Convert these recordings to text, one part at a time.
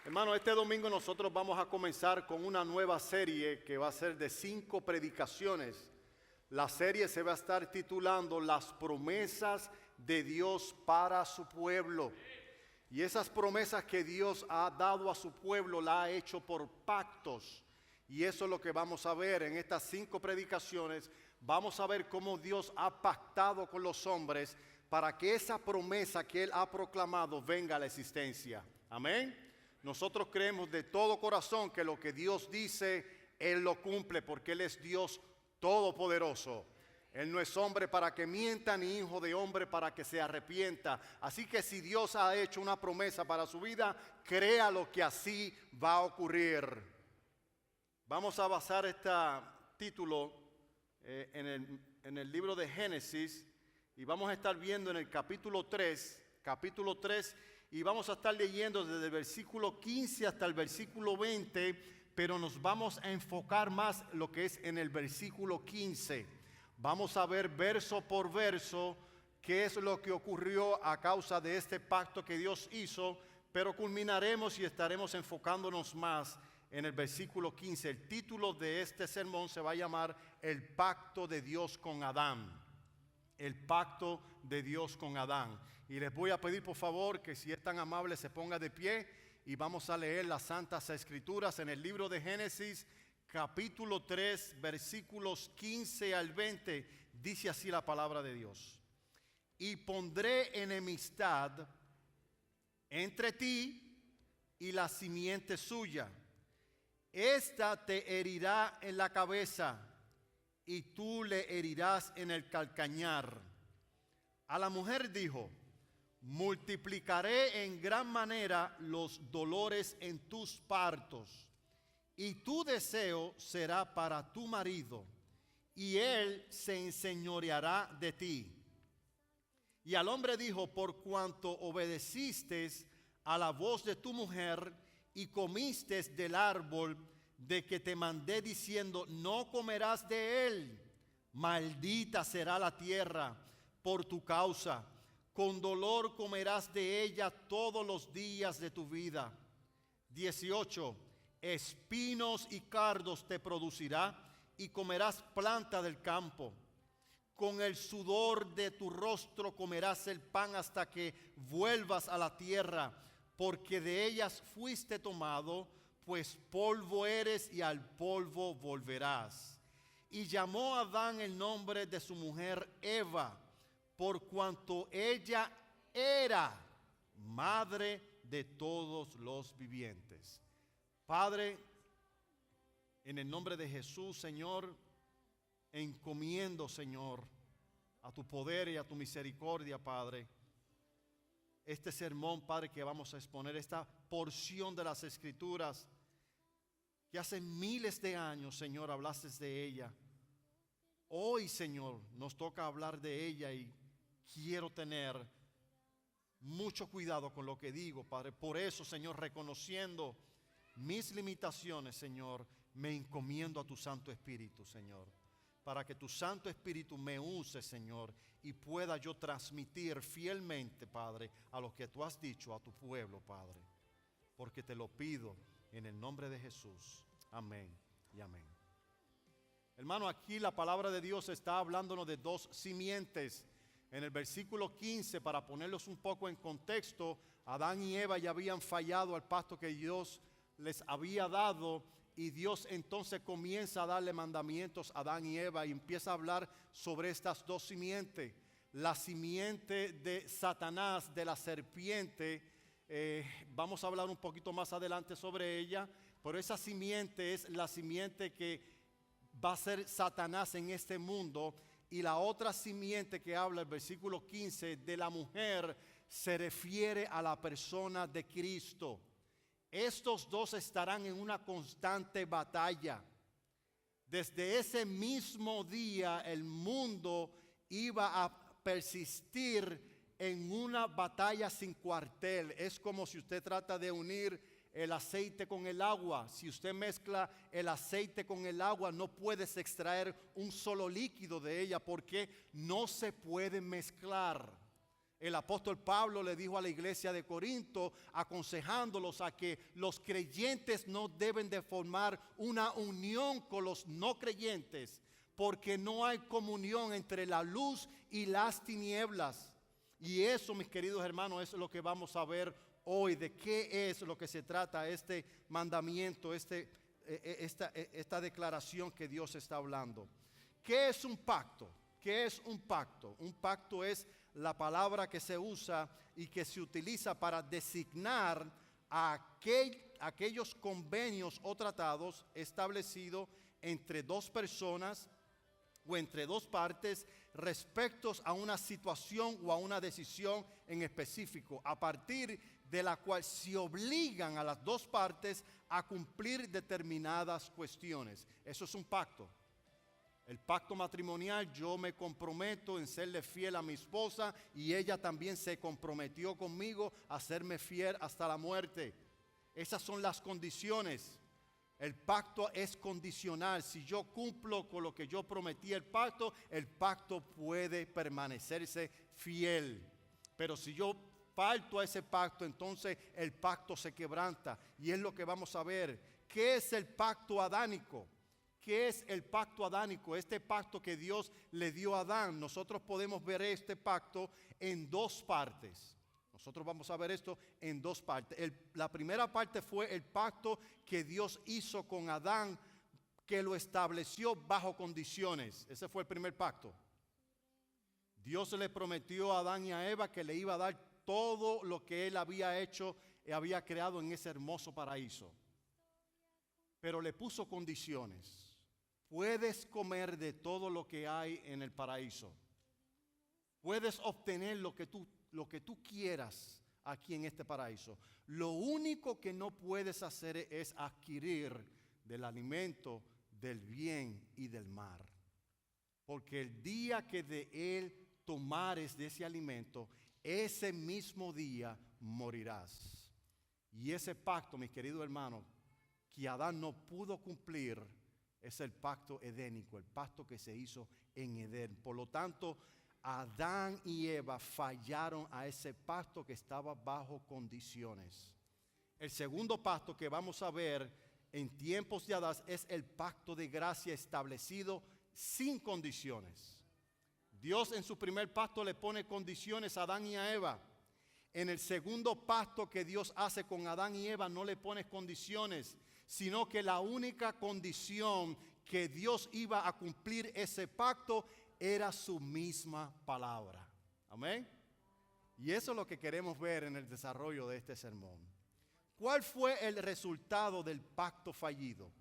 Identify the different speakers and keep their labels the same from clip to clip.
Speaker 1: Hermano, este domingo nosotros vamos a comenzar con una nueva serie que va a ser de 5 predicaciones. La serie se va a estar titulando Las promesas de Dios para su pueblo. Y esas promesas que Dios ha dado a su pueblo la ha hecho por pactos. Y eso es lo que vamos a ver en estas 5 predicaciones. Vamos a ver cómo Dios ha pactado con los hombres para que esa promesa que Él ha proclamado venga a la existencia. Amén. Nosotros creemos de todo corazón que lo que Dios dice, Él lo cumple porque Él es Dios todopoderoso. Él no es hombre para que mienta, ni hijo de hombre para que se arrepienta. Así que si Dios ha hecho una promesa para su vida, créalo que así va a ocurrir. Vamos a basar este título en el libro de Génesis y vamos a estar viendo en el capítulo 3, y vamos a estar leyendo desde el versículo 15 hasta el versículo 20, pero nos vamos a enfocar más lo que es en el versículo 15. Vamos a ver verso por verso qué es lo que ocurrió a causa de este pacto que Dios hizo, pero culminaremos y estaremos enfocándonos más en el versículo 15. El título de este sermón se va a llamar El pacto de Dios con Adán. El pacto de Dios con Adán. Y les voy a pedir por favor que si es tan amable se ponga de pie y vamos a leer las Santas Escrituras en el libro de Génesis capítulo 3 versículos 15 al 20. Dice así la palabra de Dios: y pondré enemistad entre ti y la simiente suya. Esta te herirá en la cabeza y tú le herirás en el calcañar. A la mujer dijo: multiplicaré en gran manera los dolores en tus partos, y tu deseo será para tu marido, y él se enseñoreará de ti. Y al hombre dijo: por cuanto obedeciste a la voz de tu mujer y comiste del árbol de que te mandé diciendo, no comerás de él, maldita será la tierra por tu causa, con dolor comerás de ella todos los días de tu vida. 18. Espinos y cardos te producirá y comerás planta del campo. Con el sudor de tu rostro comerás el pan hasta que vuelvas a la tierra, porque de ellas fuiste tomado, pues polvo eres y al polvo volverás. Y llamó a Adán el nombre de su mujer Eva, por cuanto ella era madre de todos los vivientes. Padre, en el nombre de Jesús, Señor, encomiendo, Señor, a tu poder y a tu misericordia, Padre, este sermón, Padre, que vamos a exponer, esta porción de las Escrituras, que hace miles de años, Señor, hablaste de ella. Hoy, Señor, nos toca hablar de ella y quiero tener mucho cuidado con lo que digo, Padre. Por eso, Señor, reconociendo mis limitaciones, Señor, me encomiendo a tu Santo Espíritu, Señor, para que tu Santo Espíritu me use, Señor, y pueda yo transmitir fielmente, Padre, a lo que tú has dicho a tu pueblo, Padre, porque te lo pido en el nombre de Jesús. Amén y amén. Hermano, aquí la palabra de Dios está hablándonos de 2 simientes. En el versículo 15, para ponerlos un poco en contexto, Adán y Eva ya habían fallado al pacto que Dios les había dado, y Dios entonces comienza a darle mandamientos a Adán y Eva y empieza a hablar sobre estas 2 simientes. La simiente de Satanás, de la serpiente, vamos a hablar un poquito más adelante sobre ella, pero esa simiente es la simiente que va a ser Satanás en este mundo. Y la otra simiente que habla el versículo 15 de la mujer se refiere a la persona de Cristo. Estos 2 estarán en una constante batalla. Desde ese mismo día el mundo iba a persistir en una batalla sin cuartel. Es como si usted trata de unir el aceite con el agua. Si usted mezcla el aceite con el agua, no puedes extraer un solo líquido de ella porque no se puede mezclar. El apóstol Pablo le dijo a la iglesia de Corinto, aconsejándolos a que los creyentes no deben de formar una unión con los no creyentes, porque no hay comunión entre la luz y las tinieblas. Y eso, mis queridos hermanos, es lo que vamos a ver hoy, de qué es lo que se trata este mandamiento, esta declaración que Dios está hablando. ¿Qué es un pacto? ¿Qué es un pacto? Un pacto es la palabra que se usa y que se utiliza para designar a aquellos convenios o tratados establecidos entre dos personas o entre dos partes respecto a una situación o a una decisión en específico, a partir de la cual se obligan a las dos partes a cumplir determinadas cuestiones. Eso es un pacto. El pacto matrimonial, yo me comprometo en serle fiel a mi esposa y ella también se comprometió conmigo a serme fiel hasta la muerte. Esas son las condiciones. El pacto es condicional. Si yo cumplo con lo que yo prometí el pacto puede permanecerse fiel. Pero si yo falto a ese pacto, entonces el pacto se quebranta. Y es lo que vamos a ver. ¿Qué es el pacto adánico? ¿Qué es el pacto adánico? Este pacto que Dios le dio a Adán. Nosotros podemos ver este pacto en dos partes. Nosotros vamos a ver esto en dos partes. La primera parte fue el pacto que Dios hizo con Adán, que lo estableció bajo condiciones. Ese fue el primer pacto. Dios le prometió a Adán y a Eva que le iba a dar todo lo que él había hecho y había creado en ese hermoso paraíso. Pero le puso condiciones. Puedes comer de todo lo que hay en el paraíso. Puedes obtener lo que tú quieras aquí en este paraíso. Lo único que no puedes hacer es adquirir del alimento, del bien y del mal. Porque el día que de él tomares de ese alimento, ese mismo día morirás. Y ese pacto, mis queridos hermanos, que Adán no pudo cumplir, es el pacto edénico, el pacto que se hizo en Edén. Por lo tanto, Adán y Eva fallaron a ese pacto que estaba bajo condiciones. El segundo pacto que vamos a ver en tiempos de Adán es el pacto de gracia establecido sin condiciones. Dios en su primer pacto le pone condiciones a Adán y a Eva. En el segundo pacto que Dios hace con Adán y Eva no le pone condiciones, sino que la única condición que Dios iba a cumplir ese pacto era su misma palabra. Amén. Y eso es lo que queremos ver en el desarrollo de este sermón. ¿Cuál fue el resultado del pacto fallido?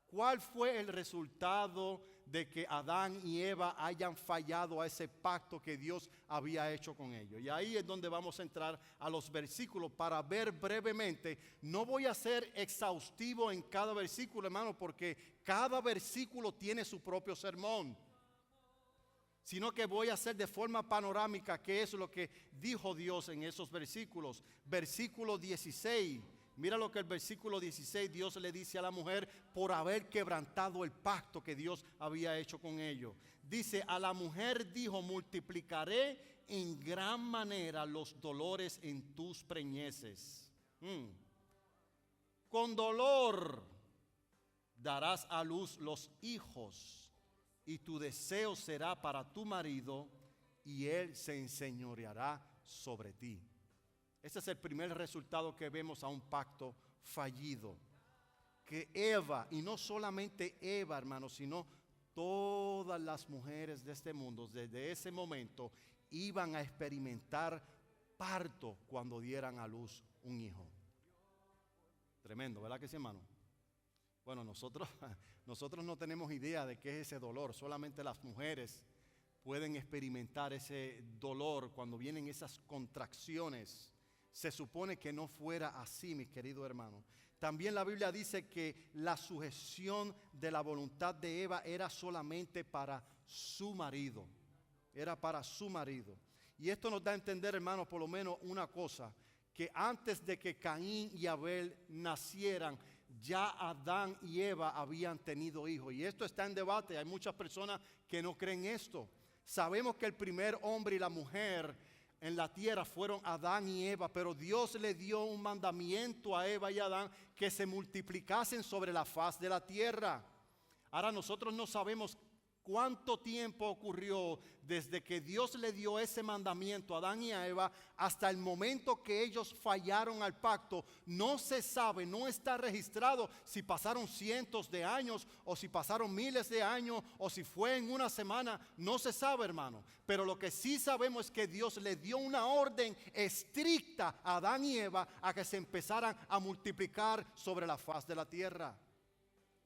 Speaker 1: ¿Cuál fue el resultado de que Adán y Eva hayan fallado a ese pacto que Dios había hecho con ellos? Y ahí es donde vamos a entrar a los versículos para ver brevemente. No voy a ser exhaustivo en cada versículo, hermano, porque cada versículo tiene su propio sermón. Sino que voy a hacer de forma panorámica qué es lo que dijo Dios en esos versículos. Versículo 16. Mira lo que el versículo 16 Dios le dice a la mujer por haber quebrantado el pacto que Dios había hecho con ellos. Dice, a la mujer dijo, multiplicaré en gran manera los dolores en tus preñeces. Con dolor darás a luz los hijos y tu deseo será para tu marido y él se enseñoreará sobre ti. Ese es el primer resultado que vemos a un pacto fallido. Que Eva, y no solamente Eva, hermanos, sino todas las mujeres de este mundo, desde ese momento, iban a experimentar parto cuando dieran a luz un hijo. Tremendo, ¿verdad que sí, hermano? Bueno, nosotros no tenemos idea de qué es ese dolor. Solamente las mujeres pueden experimentar ese dolor cuando vienen esas contracciones. Se supone que no fuera así, mis queridos hermanos. También la Biblia dice que la sujeción de la voluntad de Eva era solamente para su marido. Era para su marido. Y esto nos da a entender, hermanos, por lo menos una cosa. Que antes de que Caín y Abel nacieran, ya Adán y Eva habían tenido hijos. Y esto está en debate. Hay muchas personas que no creen esto. Sabemos que el primer hombre y la mujer en la tierra fueron Adán y Eva, pero Dios le dio un mandamiento a Eva y a Adán que se multiplicasen sobre la faz de la tierra. Ahora nosotros no sabemos cuánto tiempo ocurrió desde que Dios le dio ese mandamiento a Adán y a Eva hasta el momento que ellos fallaron al pacto. No se sabe, no está registrado si pasaron cientos de años o si pasaron miles de años o si fue en una semana. No se sabe, hermano. Pero lo que sí sabemos es que Dios le dio una orden estricta a Adán y Eva a que se empezaran a multiplicar sobre la faz de la tierra.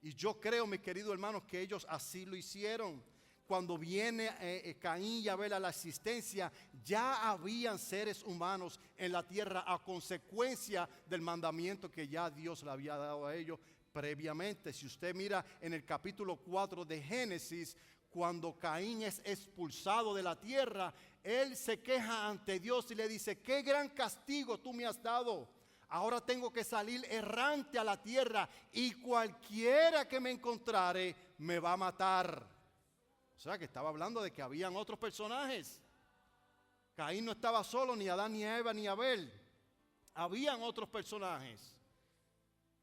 Speaker 1: Y yo creo, mis queridos hermanos, que ellos así lo hicieron. Cuando viene Caín y Abel a la existencia, ya habían seres humanos en la tierra a consecuencia del mandamiento que ya Dios le había dado a ellos previamente. Si usted mira en el capítulo 4 de Génesis, cuando Caín es expulsado de la tierra, él se queja ante Dios y le dice: qué gran castigo tú me has dado. Ahora tengo que salir errante a la tierra y cualquiera que me encontrare me va a matar. O sea que estaba hablando de que habían otros personajes. Caín no estaba solo, ni Adán, ni Eva, ni Abel. Habían otros personajes.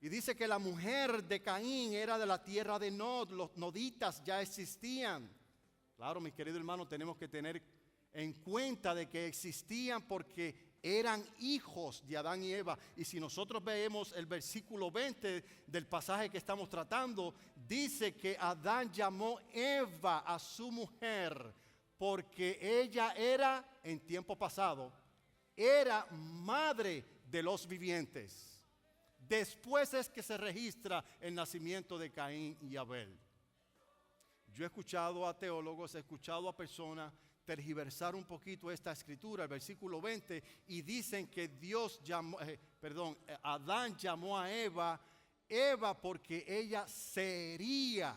Speaker 1: Y dice que la mujer de Caín era de la tierra de Nod. Los noditas ya existían. Claro, mis queridos hermanos, tenemos que tener en cuenta de que existían porque eran hijos de Adán y Eva. Y si nosotros vemos el versículo 20 del pasaje que estamos tratando, dice que Adán llamó Eva a su mujer porque ella era, en tiempo pasado, era madre de los vivientes. Después es que se registra el nacimiento de Caín y Abel. Yo he escuchado a teólogos, he escuchado a personas tergiversar un poquito esta escritura, el versículo 20, y dicen que Adán llamó a Eva porque ella sería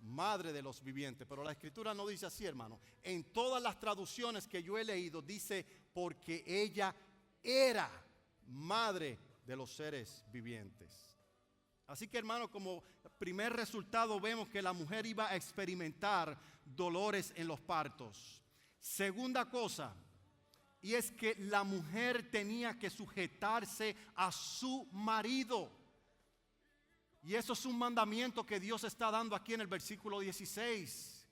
Speaker 1: madre de los vivientes. Pero la escritura no dice así, hermano. En todas las traducciones que yo he leído dice porque ella era madre de los seres vivientes. Así que, hermano, como primer resultado vemos que la mujer iba a experimentar dolores en los partos. Segunda cosa, y es que la mujer tenía que sujetarse a su marido. Y eso es un mandamiento que Dios está dando aquí en el versículo 16.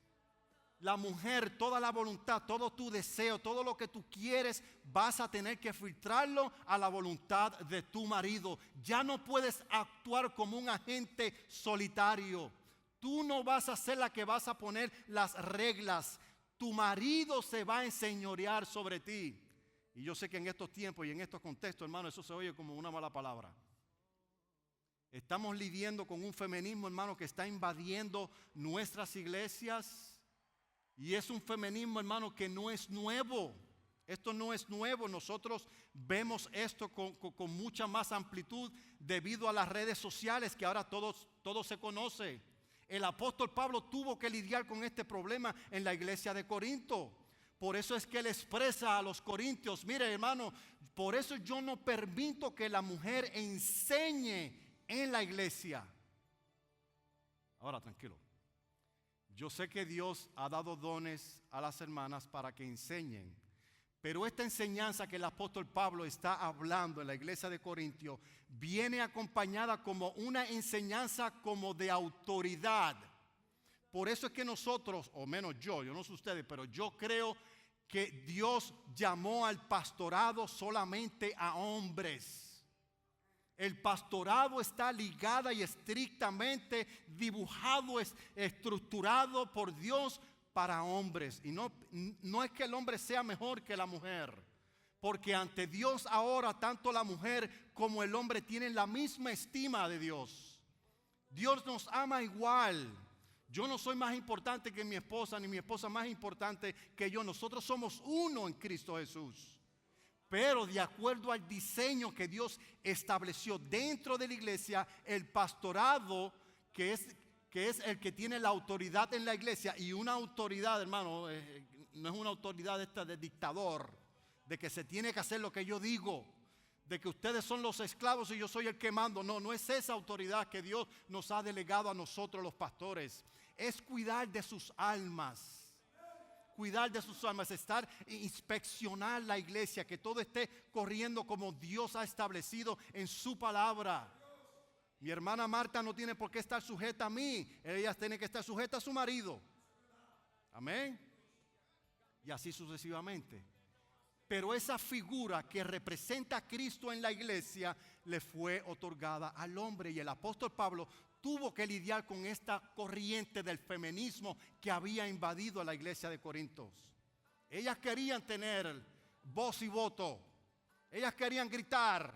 Speaker 1: La mujer, toda la voluntad, todo tu deseo, todo lo que tú quieres, vas a tener que filtrarlo a la voluntad de tu marido. Ya no puedes actuar como un agente solitario. Tú no vas a ser la que vas a poner las reglas. Tu marido se va a enseñorear sobre ti. Y yo sé que en estos tiempos y en estos contextos, hermano, eso se oye como una mala palabra. Estamos lidiando con un feminismo, hermano, que está invadiendo nuestras iglesias. Y es un feminismo, hermano, que no es nuevo. Esto no es nuevo. Nosotros vemos esto con mucha más amplitud debido a las redes sociales que ahora todo se conoce. El apóstol Pablo tuvo que lidiar con este problema en la iglesia de Corinto. Por eso es que él expresa a los corintios: mire, hermano, por eso yo no permito que la mujer enseñe en la iglesia. Ahora, tranquilo. Yo sé que Dios ha dado dones a las hermanas para que enseñen. Pero esta enseñanza que el apóstol Pablo está hablando en la iglesia de Corintios viene acompañada como una enseñanza como de autoridad. Por eso es que nosotros, o menos yo no sé ustedes, pero yo creo que Dios llamó al pastorado solamente a hombres. El pastorado está ligado y estrictamente dibujado, estructurado por Dios para hombres. Y no es que el hombre sea mejor que la mujer, porque ante Dios ahora tanto la mujer como el hombre tienen la misma estima de Dios. Dios nos ama igual. Yo no soy más importante que mi esposa, ni mi esposa más importante que yo. Nosotros somos uno en Cristo Jesús. Pero de acuerdo al diseño que Dios estableció dentro de la iglesia, el pastorado, que es el que tiene la autoridad en la iglesia, y una autoridad, hermano, no es una autoridad esta de dictador, de que se tiene que hacer lo que yo digo, de que ustedes son los esclavos y yo soy el que mando. No es esa autoridad que Dios nos ha delegado a nosotros los pastores. Es cuidar de sus almas. cuidar de sus almas, estar, inspeccionar la iglesia, que todo esté corriendo como Dios ha establecido en su palabra. Mi hermana Marta no tiene por qué estar sujeta a mí, ella tiene que estar sujeta a su marido. Amén. Y así sucesivamente. Pero esa figura que representa a Cristo en la iglesia le fue otorgada al hombre. Y el apóstol Pablo tuvo que lidiar con esta corriente del feminismo que había invadido a la iglesia de Corintios. Ellas querían tener voz y voto. Ellas querían gritar.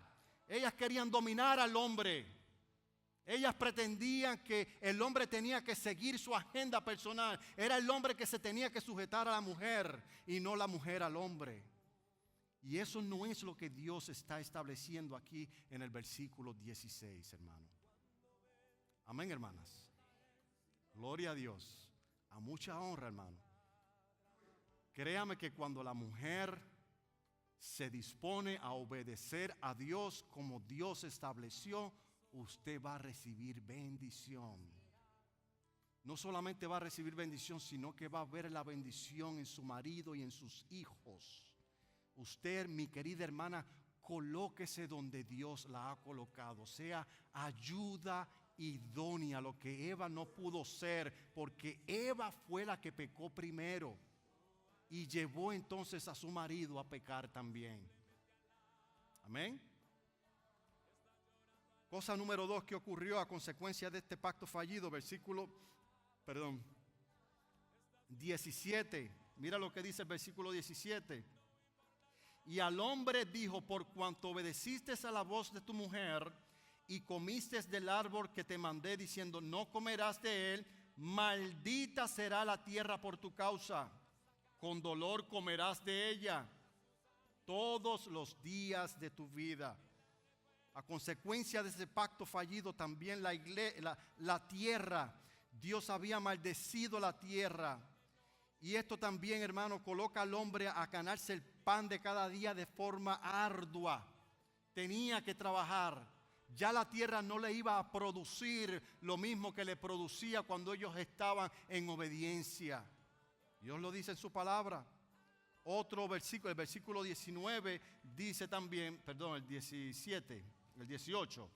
Speaker 1: Ellas querían dominar al hombre. Ellas pretendían que el hombre tenía que seguir su agenda personal. Era el hombre que se tenía que sujetar a la mujer y no la mujer al hombre. Y eso no es lo que Dios está estableciendo aquí en el versículo 16, hermano. Amén, hermanas. Gloria a Dios. A mucha honra, hermano. Créame que cuando la mujer se dispone a obedecer a Dios como Dios estableció, usted va a recibir bendición. No solamente va a recibir bendición, sino que va a ver la bendición en su marido y en sus hijos. Usted, mi querida hermana, colóquese donde Dios la ha colocado. Sea ayuda idónea, lo que Eva no pudo ser, porque Eva fue la que pecó primero y llevó entonces a su marido a pecar también. Amén. Cosa número 2 que ocurrió a consecuencia de este pacto fallido, versículo 17. Mira lo que dice el versículo 17. Y al hombre dijo: por cuanto obedeciste a la voz de tu mujer y comiste del árbol que te mandé diciendo, no comerás de él, maldita será la tierra por tu causa, con dolor comerás de ella todos los días de tu vida. A consecuencia de ese pacto fallido, también la tierra, Dios había maldecido la tierra. Y esto también, hermano, coloca al hombre a ganarse el pan de cada día de forma ardua. Tenía que trabajar. Ya la tierra no le iba a producir lo mismo que le producía cuando ellos estaban en obediencia. Dios lo dice en su palabra. Otro versículo, el versículo 19 dice también, el 18.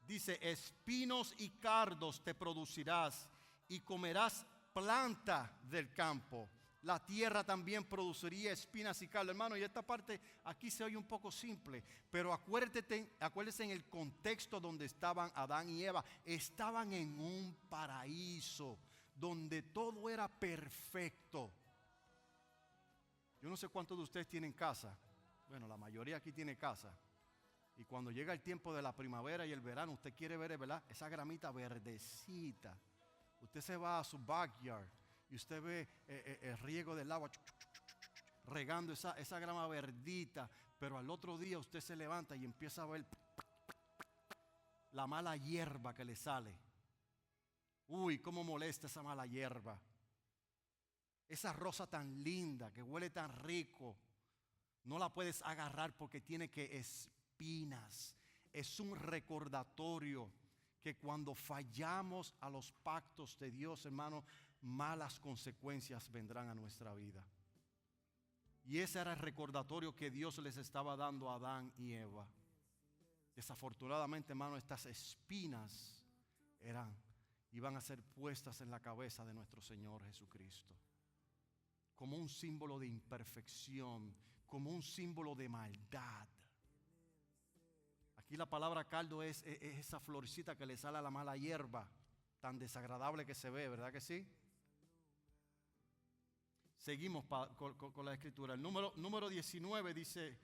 Speaker 1: Dice: espinos y cardos te producirás y comerás planta del campo. La tierra también produciría espinas y cardos. Hermano, y esta parte aquí se oye un poco simple, pero acuérdense en el contexto donde estaban Adán y Eva. Estaban en un paraíso donde todo era perfecto. Yo no sé cuántos de ustedes tienen casa. Bueno, la mayoría aquí tiene casa. Y cuando llega el tiempo de la primavera y el verano, usted quiere ver, ¿verdad?, esa gramita verdecita. Usted se va a su backyard y usted ve el riego del agua regando esa grama verdita, pero al otro día usted se levanta y empieza a ver la mala hierba que le sale. Uy, cómo molesta esa mala hierba. Esa rosa tan linda, que huele tan rico, no la puedes agarrar porque tiene que espinas. Es un recordatorio que cuando fallamos a los pactos de Dios, hermano, malas consecuencias vendrán a nuestra vida. Y ese era el recordatorio que Dios les estaba dando a Adán y Eva. Desafortunadamente, hermano, estas espinas iban a ser puestas en la cabeza de nuestro Señor Jesucristo, como un símbolo de imperfección, como un símbolo de maldad. Aquí la palabra cardo es esa florecita que le sale a la mala hierba, tan desagradable que se ve, ¿verdad que sí? Seguimos con la escritura. El número 19 dice: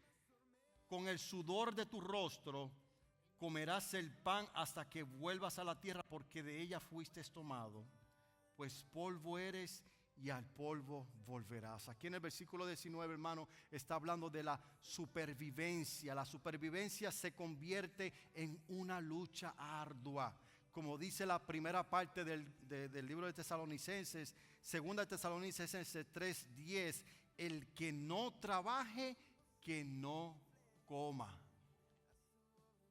Speaker 1: con el sudor de tu rostro comerás el pan hasta que vuelvas a la tierra, porque de ella fuiste tomado, pues polvo eres y al polvo volverás. Aquí en el versículo 19, hermano, está hablando de la supervivencia. La supervivencia se convierte en una lucha ardua. Como dice la primera parte del libro de Tesalonicenses, segunda de Tesalonicenses 3:10, el que no trabaje, que no coma.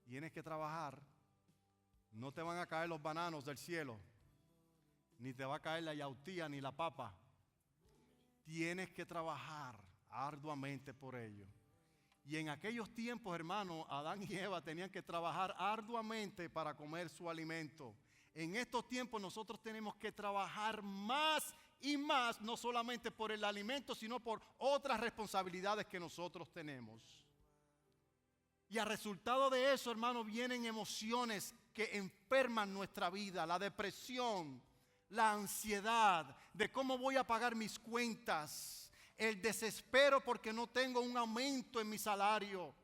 Speaker 1: Tienes que trabajar. No te van a caer los bananos del cielo, ni te va a caer la yautía ni la papa. tienes que trabajar arduamente por ello. Y en aquellos tiempos, hermanos, Adán y Eva tenían que trabajar arduamente para comer su alimento. En estos tiempos nosotros tenemos que trabajar más y más, no solamente por el alimento, sino por otras responsabilidades que nosotros tenemos. Y a resultado de eso, hermanos, vienen emociones que enferman nuestra vida, la depresión, la ansiedad de cómo voy a pagar mis cuentas, el desespero porque no tengo un aumento en mi salario.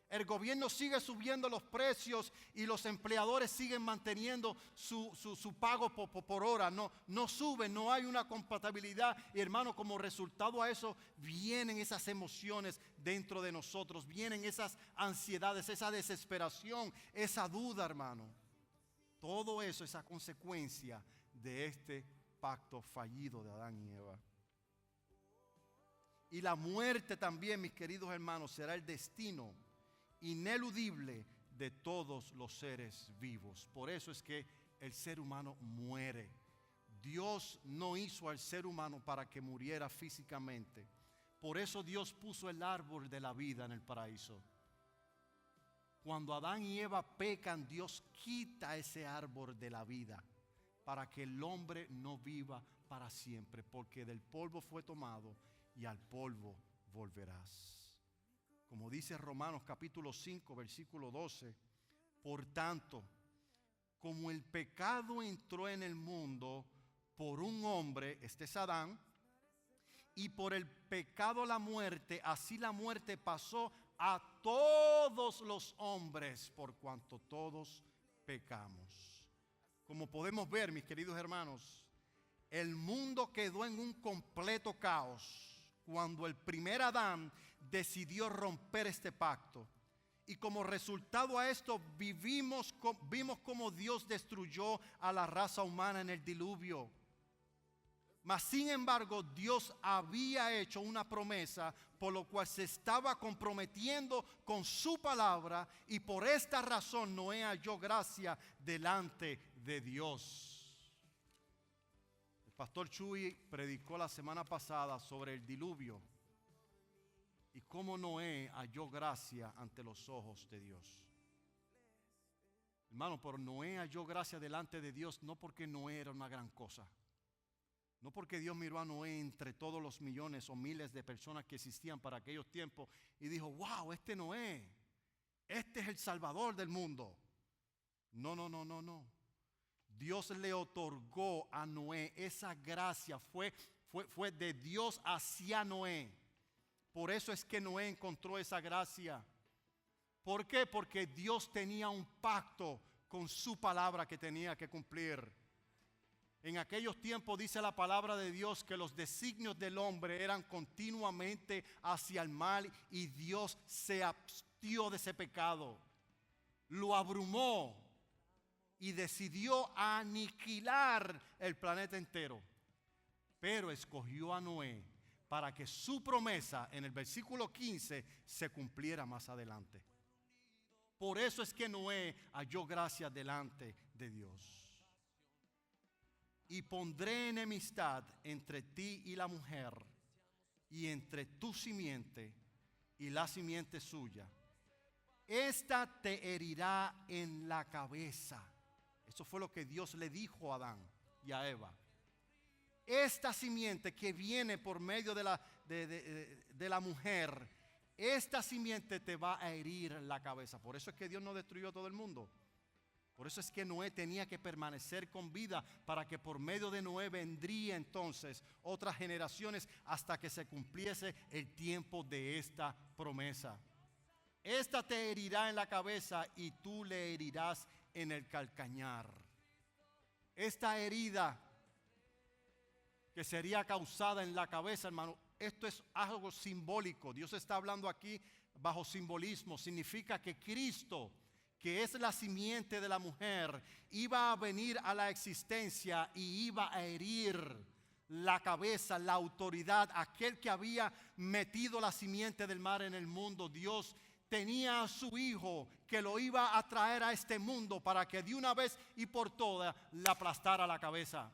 Speaker 1: El gobierno sigue subiendo los precios y los empleadores siguen manteniendo su pago por hora. No sube, no hay una compatibilidad. Y hermano, como resultado a eso vienen esas emociones dentro de nosotros. Vienen esas ansiedades, esa desesperación, esa duda, hermano. Todo eso es a consecuencia de este pacto fallido de Adán y Eva. Y la muerte también, mis queridos hermanos, será el destino ineludible de todos los seres vivos. Por eso es que el ser humano muere. Dios no hizo al ser humano para que muriera físicamente. Por eso Dios puso el árbol de la vida en el paraíso. Cuando Adán y Eva pecan, Dios quita ese árbol de la vida para que el hombre no viva para siempre, porque del polvo fue tomado y al polvo volverás. Como dice Romanos capítulo 5, versículo 12, por tanto, como el pecado entró en el mundo por un hombre, este es Adán, y por el pecado la muerte, así la muerte pasó a todos los hombres por cuanto todos pecamos. Como podemos ver, mis queridos hermanos, el mundo quedó en un completo caos cuando el primer Adán decidió romper este pacto. Y como resultado a esto vimos cómo Dios destruyó a la raza humana en el diluvio. Mas sin embargo, Dios había hecho una promesa por lo cual se estaba comprometiendo con su palabra, y por esta razón Noé halló gracia delante de Dios. El pastor Chuy predicó la semana pasada sobre el diluvio y cómo Noé halló gracia ante los ojos de Dios. Hermano, pero Noé halló gracia delante de Dios no porque Noé era una gran cosa. No porque Dios miró a Noé entre todos los millones o miles de personas que existían para aquellos tiempos y dijo, wow, este Noé, este es el salvador del mundo. No. Dios le otorgó a Noé esa gracia, fue de Dios hacia Noé. Por eso es que Noé encontró esa gracia. ¿Por qué? Porque Dios tenía un pacto con su palabra que tenía que cumplir. En aquellos tiempos dice la palabra de Dios que los designios del hombre eran continuamente hacia el mal, y Dios se abstió de ese pecado, lo abrumó y decidió aniquilar el planeta entero. Pero escogió a Noé para que su promesa en el versículo 15 se cumpliera más adelante. Por eso es que Noé halló gracia delante de Dios. Y pondré enemistad entre ti y la mujer, y entre tu simiente y la simiente suya. Esta te herirá en la cabeza. Eso fue lo que Dios le dijo a Adán y a Eva. Esta simiente que viene por medio de la mujer, esta simiente te va a herir en la cabeza. Por eso es que Dios no destruyó a todo el mundo. Por eso es que Noé tenía que permanecer con vida, para que por medio de Noé vendría entonces otras generaciones hasta que se cumpliese el tiempo de esta promesa. Esta te herirá en la cabeza y tú le herirás en el calcañar. Esta herida que sería causada en la cabeza, hermano, esto es algo simbólico. Dios está hablando aquí bajo simbolismo. Significa que Cristo, que es la simiente de la mujer, iba a venir a la existencia y iba a herir la cabeza, la autoridad, aquel que había metido la simiente del mar en el mundo. Dios tenía a su hijo que lo iba a traer a este mundo para que de una vez y por todas le aplastara la cabeza.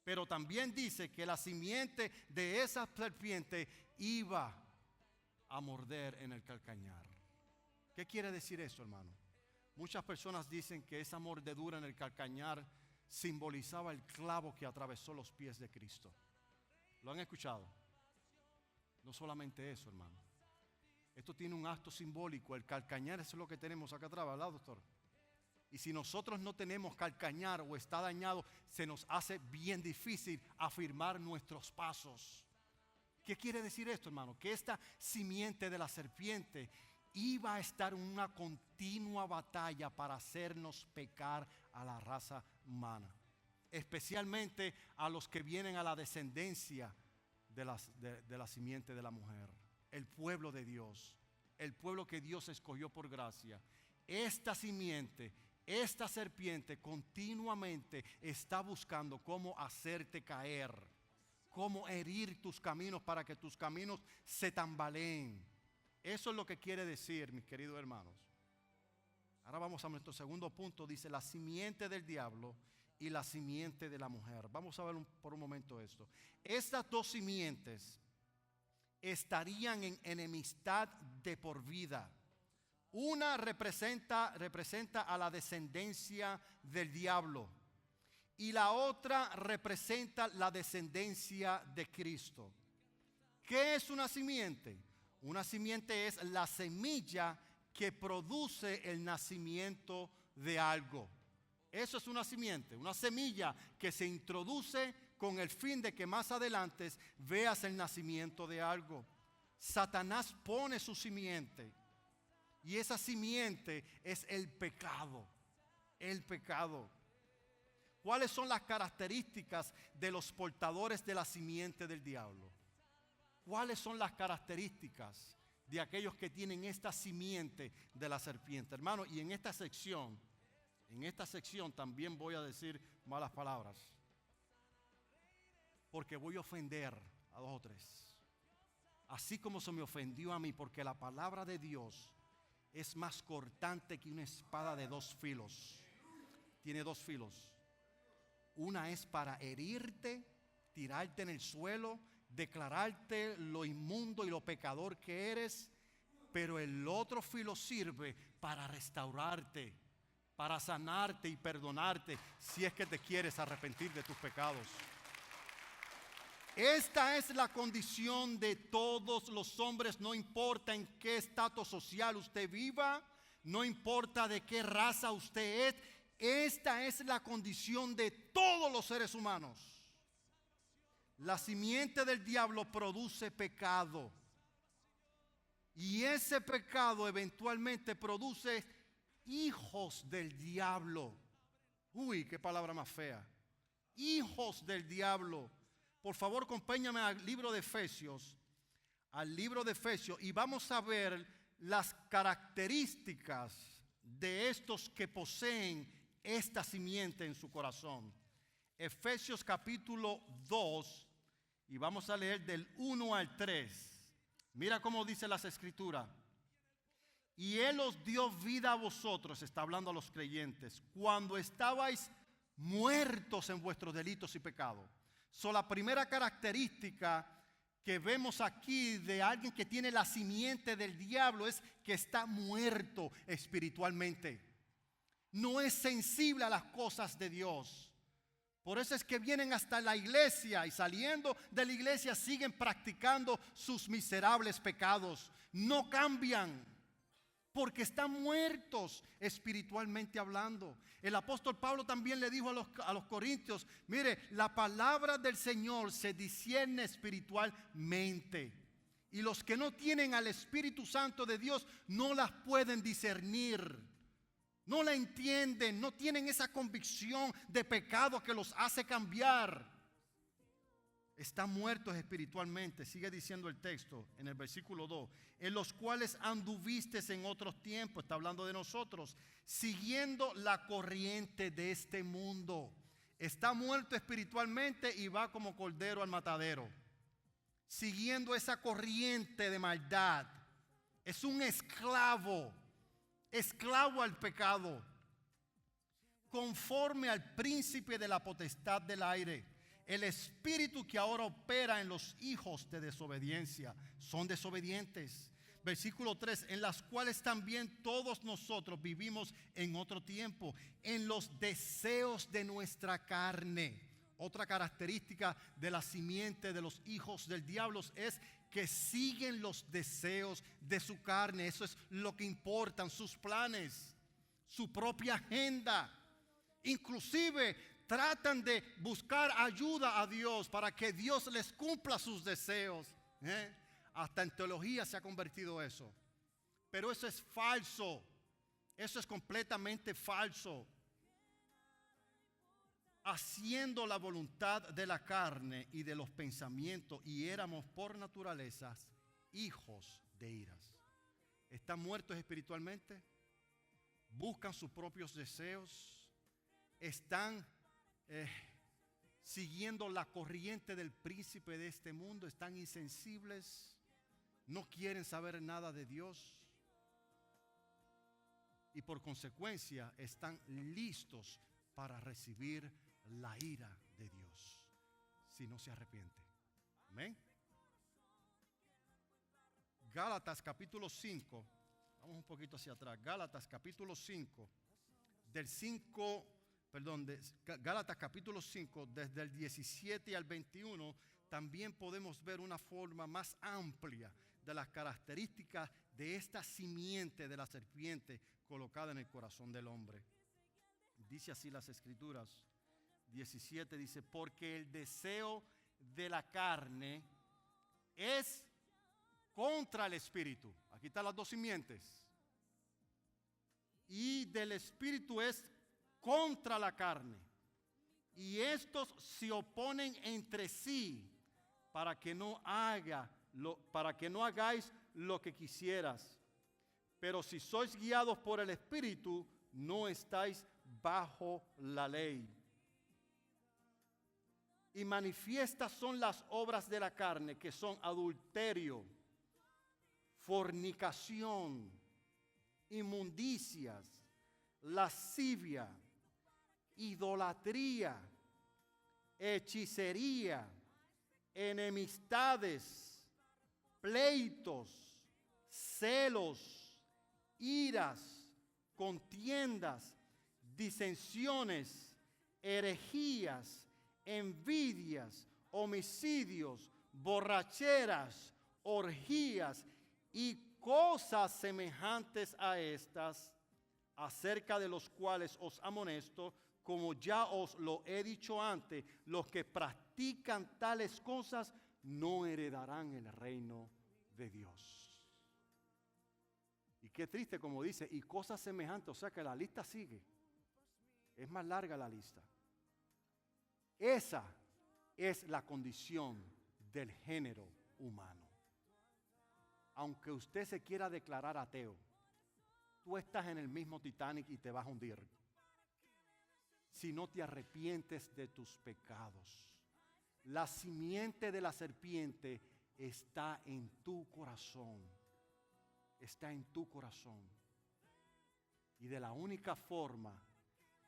Speaker 1: Pero también dice que la simiente de esa serpiente iba a morder en el calcañar. ¿Qué quiere decir eso, hermano? Muchas personas dicen que esa mordedura en el calcañar simbolizaba el clavo que atravesó los pies de Cristo. ¿Lo han escuchado? No solamente eso, hermano. Esto tiene un acto simbólico. El calcañar es lo que tenemos acá atrás, ¿verdad, doctor? Y si nosotros no tenemos calcañar o está dañado, se nos hace bien difícil afirmar nuestros pasos. ¿Qué quiere decir esto, hermano? Que esta simiente de la serpiente iba a estar en una continua batalla para hacernos pecar a la raza humana, especialmente a los que vienen a la descendencia de la simiente de la mujer, el pueblo de Dios, el pueblo que Dios escogió por gracia. Esta simiente, esta serpiente continuamente está buscando cómo hacerte caer, cómo herir tus caminos para que tus caminos se tambaleen. Eso es lo que quiere decir, mis queridos hermanos. Ahora vamos a nuestro segundo punto. Dice la simiente del diablo y la simiente de la mujer. Vamos a ver por un momento esto. Estas dos simientes estarían en enemistad de por vida. Una representa a la descendencia del diablo y la otra representa la descendencia de Cristo. ¿Qué es una simiente? Una simiente es la semilla que produce el nacimiento de algo. Eso es una simiente, una semilla que se introduce con el fin de que más adelante veas el nacimiento de algo. Satanás pone su simiente y esa simiente es el pecado. El pecado. ¿Cuáles son las características de los portadores de la simiente del diablo? ¿Cuáles son las características de aquellos que tienen esta simiente de la serpiente? Hermano, y en esta sección también voy a decir malas palabras, porque voy a ofender a dos o tres, así como se me ofendió a mí, porque la palabra de Dios es más cortante que una espada de dos filos. Tiene dos filos. Una es para herirte, tirarte en el suelo, declararte lo inmundo y lo pecador que eres, pero el otro filo sirve para restaurarte, para sanarte y perdonarte si es que te quieres arrepentir de tus pecados. Esta es la condición de todos los hombres, no importa en qué estatus social usted viva, no importa de qué raza usted es, esta es la condición de todos los seres humanos. La simiente del diablo produce pecado. Y ese pecado eventualmente produce hijos del diablo. Uy, qué palabra más fea. Hijos del diablo. Por favor, acompáñame al libro de Efesios. Y vamos a ver las características de estos que poseen esta simiente en su corazón. Efesios capítulo 2. Y vamos a leer del 1 al 3. Mira cómo dice las escrituras. Y Él os dio vida a vosotros, está hablando a los creyentes, cuando estabais muertos en vuestros delitos y pecados. La primera característica que vemos aquí de alguien que tiene la simiente del diablo es que está muerto espiritualmente. No es sensible a las cosas de Dios. Por eso es que vienen hasta la iglesia y saliendo de la iglesia siguen practicando sus miserables pecados. No cambian porque están muertos espiritualmente hablando. El apóstol Pablo también le dijo a los corintios, mire, la palabra del Señor se discierne espiritualmente. Y los que no tienen al Espíritu Santo de Dios no las pueden discernir. No la entienden, no tienen esa convicción de pecado que los hace cambiar. Están muertos espiritualmente, sigue diciendo el texto en el versículo 2, en los cuales anduvisteis en otros tiempos, está hablando de nosotros, siguiendo la corriente de este mundo. Está muerto espiritualmente y va como cordero al matadero, siguiendo esa corriente de maldad. Es un esclavo al pecado, conforme al príncipe de la potestad del aire, El espíritu que ahora opera en los hijos de desobediencia son desobedientes. Versículo 3, en las cuales también todos nosotros vivimos en otro tiempo, en los deseos de nuestra carne. Otra característica de la simiente de los hijos del diablo es que siguen los deseos de su carne. Eso es lo que importan, sus planes, su propia agenda. Inclusive tratan de buscar ayuda a Dios para que Dios les cumpla sus deseos. Hasta en teología se ha convertido eso. Pero eso es falso. Eso es completamente falso. Haciendo la voluntad de la carne y de los pensamientos, y éramos por naturaleza hijos de iras. ¿Están muertos espiritualmente? ¿Buscan sus propios deseos? ¿Están siguiendo la corriente del príncipe de este mundo? ¿Están insensibles? ¿No quieren saber nada de Dios? Y por consecuencia están listos para recibir la ira de Dios si no se arrepiente. Amén. Gálatas capítulo 5, vamos un poquito hacia atrás. Gálatas capítulo 5, Gálatas capítulo 5, desde el 17 al 21, también podemos ver una forma más amplia de las características de esta simiente de la serpiente colocada en el corazón del hombre. Dice así las escrituras. 17 dice, porque el deseo de la carne es contra el espíritu. Aquí están las dos simientes. Y del espíritu es contra la carne. Y estos se oponen entre sí para que no hagáis lo que quisieras. Pero si sois guiados por el espíritu, no estáis bajo la ley. Y manifiestas son las obras de la carne, que son adulterio, fornicación, inmundicias, lascivia, idolatría, hechicería, enemistades, pleitos, celos, iras, contiendas, disensiones, herejías, envidias, homicidios, borracheras, orgías y cosas semejantes a estas, acerca de los cuales os amonesto, como ya os lo he dicho antes, los que practican tales cosas no heredarán el reino de Dios. Y qué triste, como dice, y cosas semejantes, o sea que la lista sigue. Es más larga la lista. Esa es la condición del género humano. Aunque usted se quiera declarar ateo, tú estás en el mismo Titanic y te vas a hundir si no te arrepientes de tus pecados. La simiente de la serpiente está en tu corazón. Está en tu corazón. Y de la única forma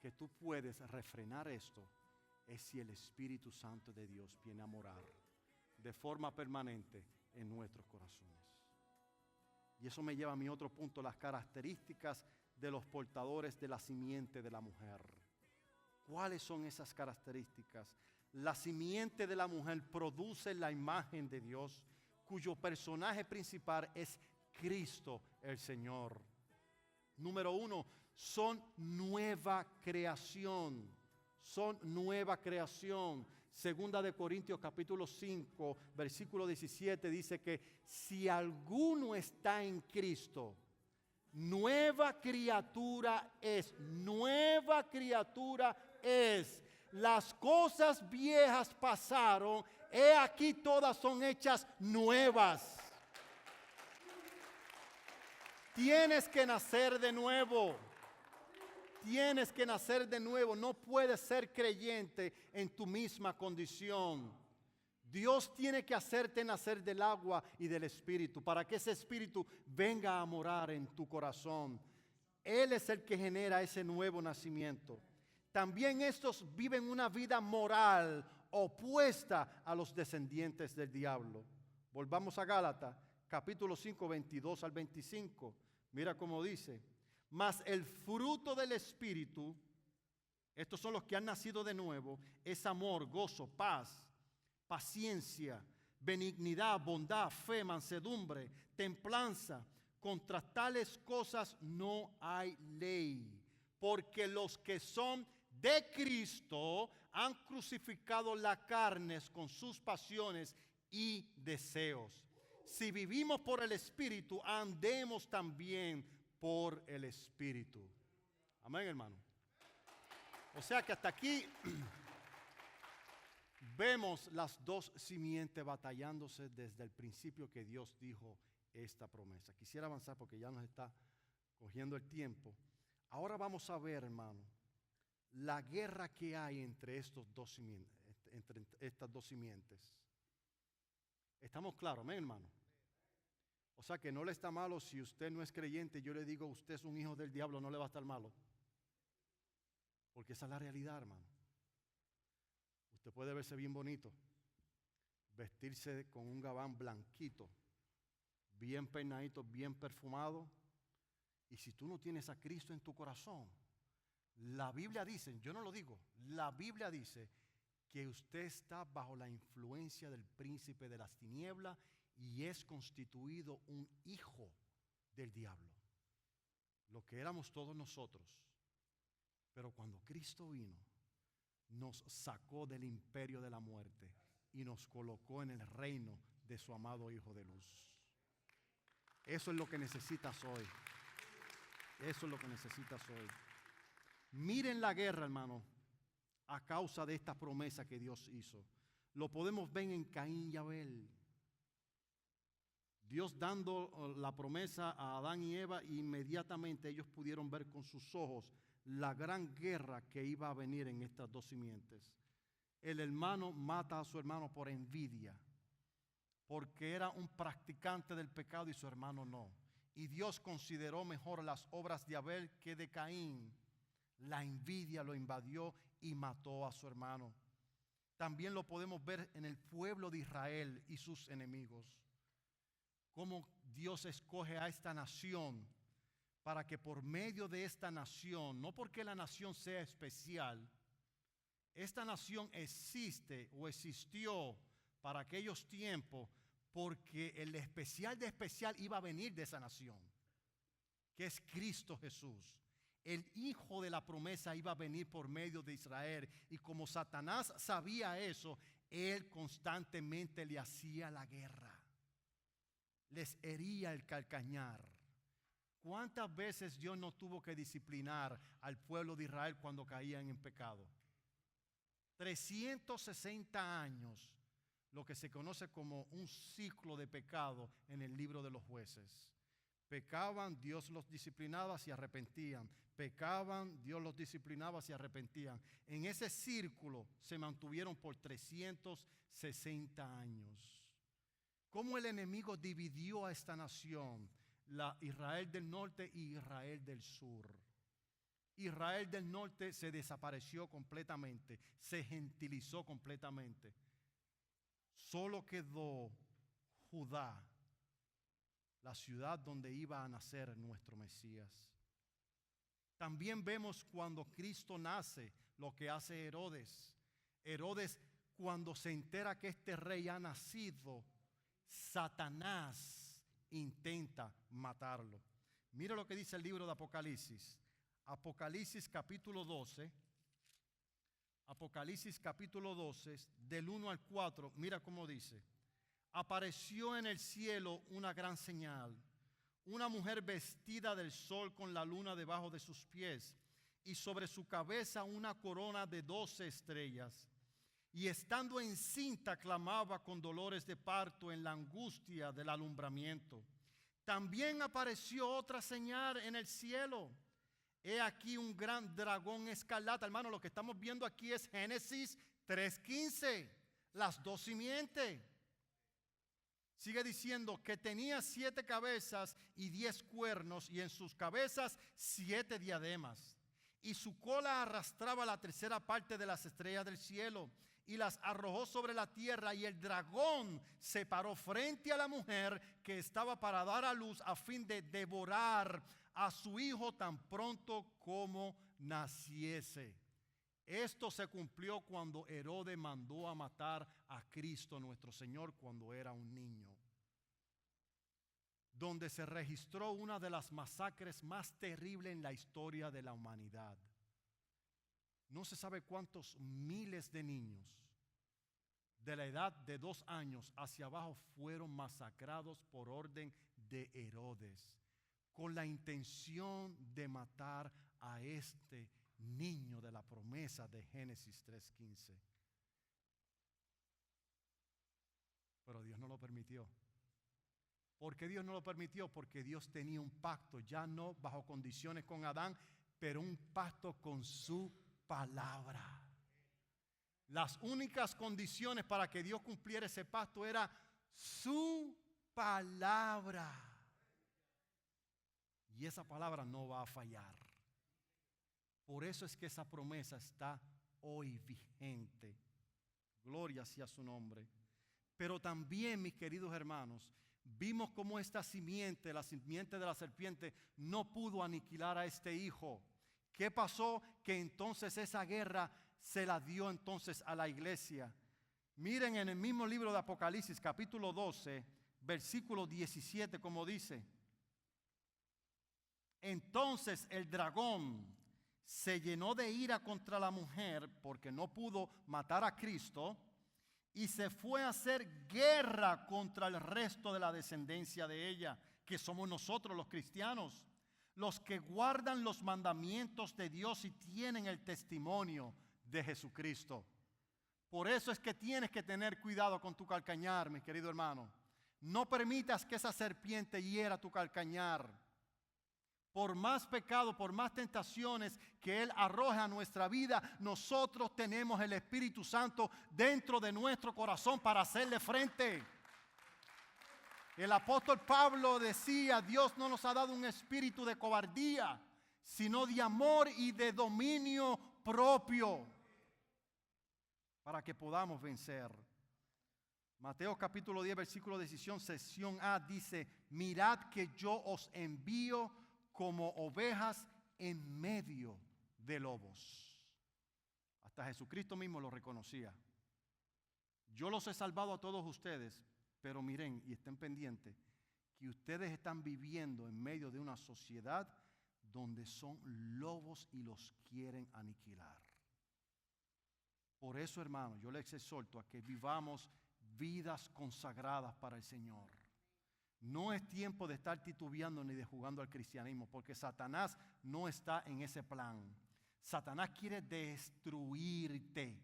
Speaker 1: que tú puedes refrenar esto es si el Espíritu Santo de Dios viene a morar de forma permanente en nuestros corazones. Y eso me lleva a mi otro punto, las características de los portadores de la simiente de la mujer. ¿Cuáles son esas características? La simiente de la mujer produce la imagen de Dios, cuyo personaje principal es Cristo el Señor. Número 1, son nueva creación. Son nueva creación. Segunda de Corintios capítulo 5, versículo 17 dice que si alguno está en Cristo, nueva criatura es. Nueva criatura es. Las cosas viejas pasaron, he aquí todas son hechas nuevas. Tienes que nacer de nuevo. Tienes que nacer de nuevo. No puedes ser creyente en tu misma condición. Dios tiene que hacerte nacer del agua y del Espíritu para que ese Espíritu venga a morar en tu corazón. Él es el que genera ese nuevo nacimiento. También estos viven una vida moral, opuesta a los descendientes del diablo. Volvamos a Gálatas, capítulo 5, 22 al 25. Mira cómo dice: mas el fruto del Espíritu, estos son los que han nacido de nuevo, es amor, gozo, paz, paciencia, benignidad, bondad, fe, mansedumbre, templanza. Contra tales cosas no hay ley, porque los que son de Cristo han crucificado la carne con sus pasiones y deseos. Si vivimos por el Espíritu, andemos también por el Espíritu. Amén, hermano. O sea que hasta aquí vemos las dos simientes batallándose desde el principio que Dios dijo esta promesa. Quisiera avanzar porque ya nos está cogiendo el tiempo. Ahora vamos a ver, hermano, la guerra que hay entre estas dos simientes. ¿Estamos claros, amén, hermano? O sea que no le está malo si usted no es creyente. Yo le digo, usted es un hijo del diablo, no le va a estar malo. Porque esa es la realidad, hermano. Usted puede verse bien bonito, vestirse con un gabán blanquito, bien peinadito, bien perfumado. Y si tú no tienes a Cristo en tu corazón, la Biblia dice, yo no lo digo, la Biblia dice que usted está bajo la influencia del príncipe de las tinieblas y es constituido un hijo del diablo. Lo que éramos todos nosotros. Pero cuando Cristo vino, nos sacó del imperio de la muerte y nos colocó en el reino de su amado Hijo de luz. Eso es lo que necesitas hoy. Eso es lo que necesitas hoy. Miren la guerra, hermano, a causa de esta promesa que Dios hizo. Lo podemos ver en Caín y Abel. Dios dando la promesa a Adán y Eva, inmediatamente ellos pudieron ver con sus ojos la gran guerra que iba a venir en estas dos simientes. El hermano mata a su hermano por envidia, porque era un practicante del pecado y su hermano no. Y Dios consideró mejor las obras de Abel que de Caín. La envidia lo invadió y mató a su hermano. También lo podemos ver en el pueblo de Israel y sus enemigos. Cómo Dios escoge a esta nación para que por medio de esta nación, no porque la nación sea especial, esta nación existe o existió para aquellos tiempos porque el especial de especial iba a venir de esa nación, que es Cristo Jesús. El hijo de la promesa iba a venir por medio de Israel. Y como Satanás sabía eso, él constantemente le hacía la guerra. Les hería el calcañar. ¿Cuántas veces Dios no tuvo que disciplinar al pueblo de Israel cuando caían en pecado? 360 años, lo que se conoce como un ciclo de pecado en el libro de los jueces. Pecaban, Dios los disciplinaba, se arrepentían. Pecaban, Dios los disciplinaba, se arrepentían. En ese círculo se mantuvieron por 360 años. ¿Cómo el enemigo dividió a esta nación? La Israel del norte y Israel del sur. Israel del norte se desapareció completamente, se gentilizó completamente. Solo quedó Judá, la ciudad donde iba a nacer nuestro Mesías. También vemos cuando Cristo nace lo que hace Herodes. Herodes, cuando se entera que este rey ha nacido, Satanás intenta matarlo. Mira lo que dice el libro de Apocalipsis. Apocalipsis capítulo 12. Apocalipsis capítulo 12, del 1 al 4. Mira cómo dice. Apareció en el cielo una gran señal. Una mujer vestida del sol con la luna debajo de sus pies y sobre su cabeza una corona de 12 estrellas. Y estando encinta clamaba con dolores de parto en la angustia del alumbramiento. También apareció otra señal en el cielo. He aquí un gran dragón escarlata. Hermano, lo que estamos viendo aquí es Génesis 3:15. Las dos simientes. Sigue diciendo que tenía 7 cabezas y 10 cuernos y en sus cabezas 7 diademas. Y su cola arrastraba la tercera parte de las estrellas del cielo y las arrojó sobre la tierra, y el dragón se paró frente a la mujer que estaba para dar a luz, a fin de devorar a su hijo tan pronto como naciese. Esto se cumplió cuando Herodes mandó a matar a Cristo nuestro Señor cuando era un niño, donde se registró una de las masacres más terribles en la historia de la humanidad. No se sabe cuántos miles de niños de la edad de 2 años hacia abajo fueron masacrados por orden de Herodes, con la intención de matar a este niño de la promesa de Génesis 3:15. Pero Dios no lo permitió. ¿Por qué Dios no lo permitió? Porque Dios tenía un pacto, ya no bajo condiciones con Adán, pero un pacto con su palabra. Las únicas condiciones para que Dios cumpliera ese pacto era su palabra. Y esa palabra no va a fallar. Por eso es que esa promesa está hoy vigente. Gloria sea su nombre. Pero también, mis queridos hermanos, vimos cómo esta simiente, la simiente de la serpiente, no pudo aniquilar a este hijo. ¿Qué pasó? Que entonces esa guerra se la dio entonces a la iglesia. Miren en el mismo libro de Apocalipsis, capítulo 12, versículo 17, como dice: entonces el dragón se llenó de ira contra la mujer porque no pudo matar a Cristo, y se fue a hacer guerra contra el resto de la descendencia de ella, que somos nosotros los cristianos, los que guardan los mandamientos de Dios y tienen el testimonio de Jesucristo. Por eso es que tienes que tener cuidado con tu calcañar, mi querido hermano. No permitas que esa serpiente hiera tu calcañar. Por más pecado, por más tentaciones que Él arroja a nuestra vida, nosotros tenemos el Espíritu Santo dentro de nuestro corazón para hacerle frente. El apóstol Pablo decía: Dios no nos ha dado un espíritu de cobardía, sino de amor y de dominio propio, para que podamos vencer. Mateo capítulo 10, versículo 16, sección A, dice: mirad que yo os envío como ovejas en medio de lobos. Hasta Jesucristo mismo lo reconocía. Yo los he salvado a todos ustedes, pero miren y estén pendientes que ustedes están viviendo en medio de una sociedad donde son lobos y los quieren aniquilar. Por eso, hermano, yo les exhorto a que vivamos vidas consagradas para el Señor. No es tiempo de estar titubeando ni de jugando al cristianismo, porque Satanás no está en ese plan. Satanás quiere destruirte.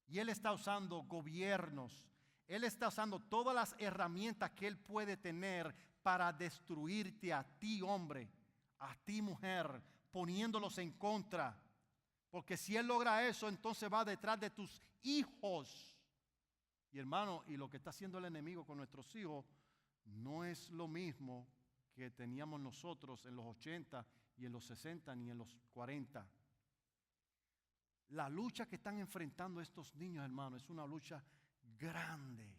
Speaker 1: Y él está usando gobiernos. Él está usando todas las herramientas que él puede tener para destruirte a ti, hombre, a ti, mujer, poniéndolos en contra. Porque si él logra eso, entonces va detrás de tus hijos. Y hermano, y lo que está haciendo el enemigo con nuestros hijos no es lo mismo que teníamos nosotros en los 80 y en los 60 ni en los 40. La lucha que están enfrentando estos niños, hermano, es una lucha grande.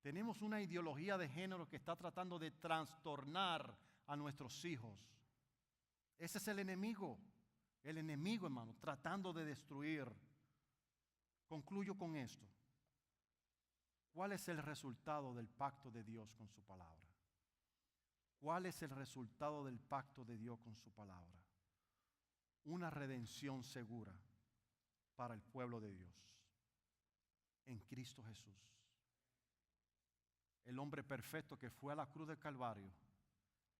Speaker 1: Tenemos una ideología de género que está tratando de trastornar a nuestros hijos. Ese es el enemigo, hermano, tratando de destruir. Concluyo con esto. ¿Cuál es el resultado del pacto de Dios con su palabra? ¿Cuál es el resultado del pacto de Dios con su palabra? Una redención segura para el pueblo de Dios en Cristo Jesús. El hombre perfecto que fue a la cruz del Calvario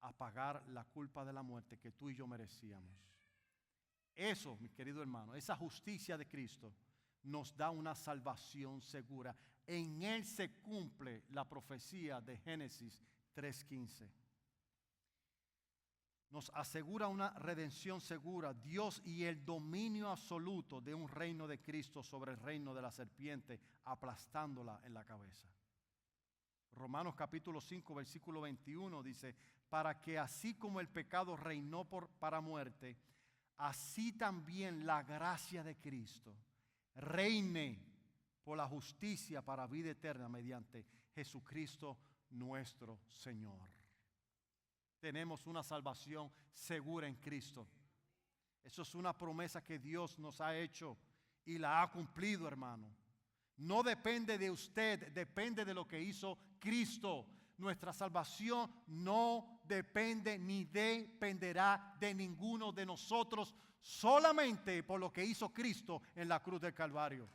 Speaker 1: a pagar la culpa de la muerte que tú y yo merecíamos. Eso, mi querido hermano, esa justicia de Cristo nos da una salvación segura. En Él se cumple la profecía de Génesis 3:15. Nos asegura una redención segura, Dios, y el dominio absoluto de un reino de Cristo sobre el reino de la serpiente, aplastándola en la cabeza. Romanos capítulo 5, versículo 21 dice: para que así como el pecado reinó para muerte, así también la gracia de Cristo, reine por la justicia para vida eterna mediante Jesucristo nuestro Señor. Tenemos una salvación segura en Cristo. Eso es una promesa que Dios nos ha hecho y la ha cumplido, hermano. No depende de usted, depende de lo que hizo Cristo. Nuestra salvación no depende ni dependerá de ninguno de nosotros, solamente por lo que hizo Cristo en la cruz del Calvario.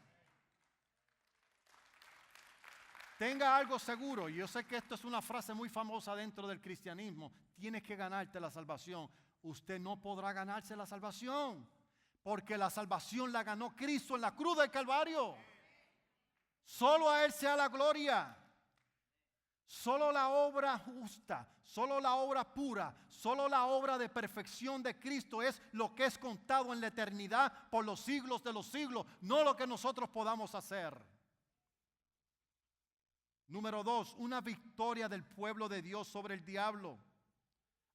Speaker 1: Tenga algo seguro, y yo sé que esto es una frase muy famosa dentro del cristianismo: tienes que ganarte la salvación. Usted no podrá ganarse la salvación, porque la salvación la ganó Cristo en la cruz del Calvario. Solo a Él sea la gloria. Solo la obra justa, solo la obra pura, solo la obra de perfección de Cristo es lo que es contado en la eternidad por los siglos de los siglos, no lo que nosotros podamos hacer. Número 2, una victoria del pueblo de Dios sobre el diablo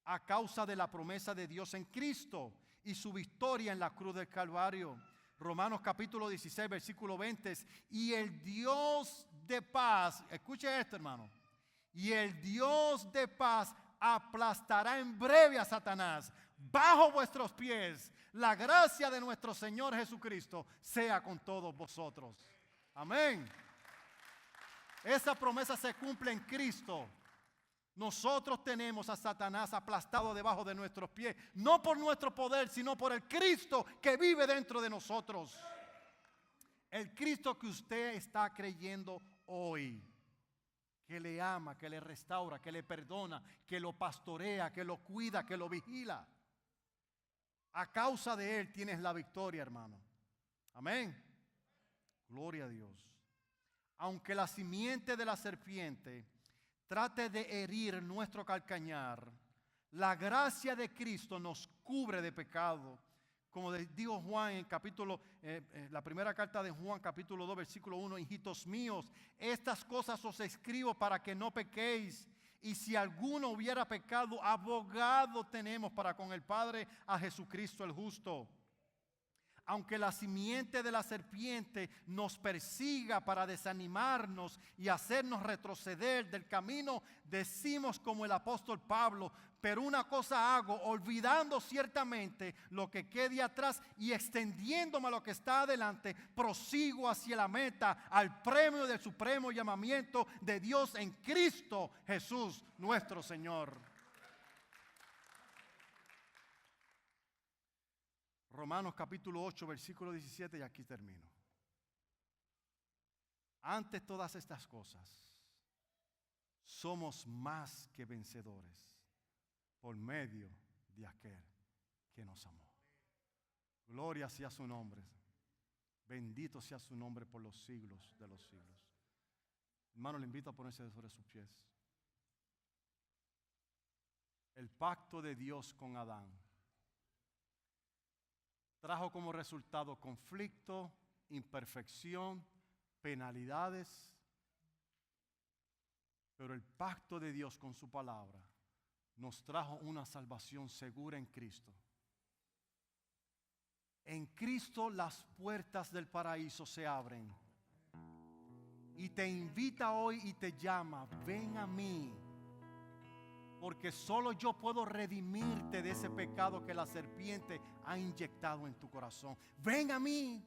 Speaker 1: a causa de la promesa de Dios en Cristo y su victoria en la cruz del Calvario. Romanos capítulo 16, versículo 20. Y el Dios de paz, escuche esto, hermano, y el Dios de paz aplastará en breve a Satanás bajo vuestros pies. La gracia de nuestro Señor Jesucristo sea con todos vosotros. Amén. Esa promesa se cumple en Cristo. Nosotros tenemos a Satanás aplastado debajo de nuestros pies, no por nuestro poder, sino por el Cristo que vive dentro de nosotros. El Cristo que usted está creyendo hoy, que le ama, que le restaura, que le perdona, que lo pastorea, que lo cuida, que lo vigila. A causa de Él tienes la victoria, hermano. Amén. Gloria a Dios. Aunque la simiente de la serpiente trate de herir nuestro calcañar, la gracia de Cristo nos cubre de pecado. Como dijo Juan en la primera carta de Juan, capítulo 2, versículo 1, hijitos míos, estas cosas os escribo para que no pequéis. Y si alguno hubiera pecado, abogado tenemos para con el Padre, a Jesucristo el justo. Aunque la simiente de la serpiente nos persiga para desanimarnos y hacernos retroceder del camino, decimos como el apóstol Pablo: pero una cosa hago, olvidando ciertamente lo que quede atrás y extendiéndome a lo que está adelante, prosigo hacia la meta, al premio del supremo llamamiento de Dios en Cristo Jesús nuestro Señor. Romanos capítulo 8, versículo 17, y aquí termino. Ante todas estas cosas, somos más que vencedores por medio de aquel que nos amó. Gloria sea su nombre. Bendito sea su nombre por los siglos de los siglos. Hermano, le invito a ponerse sobre sus pies. El pacto de Dios con Adán trajo como resultado conflicto, imperfección, penalidades. Pero el pacto de Dios con su palabra nos trajo una salvación segura en Cristo. En Cristo las puertas del paraíso se abren. Y te invita hoy y te llama: ven a mí. Porque solo yo puedo redimirte de ese pecado que la serpiente ha inyectado en tu corazón. Ven a mí.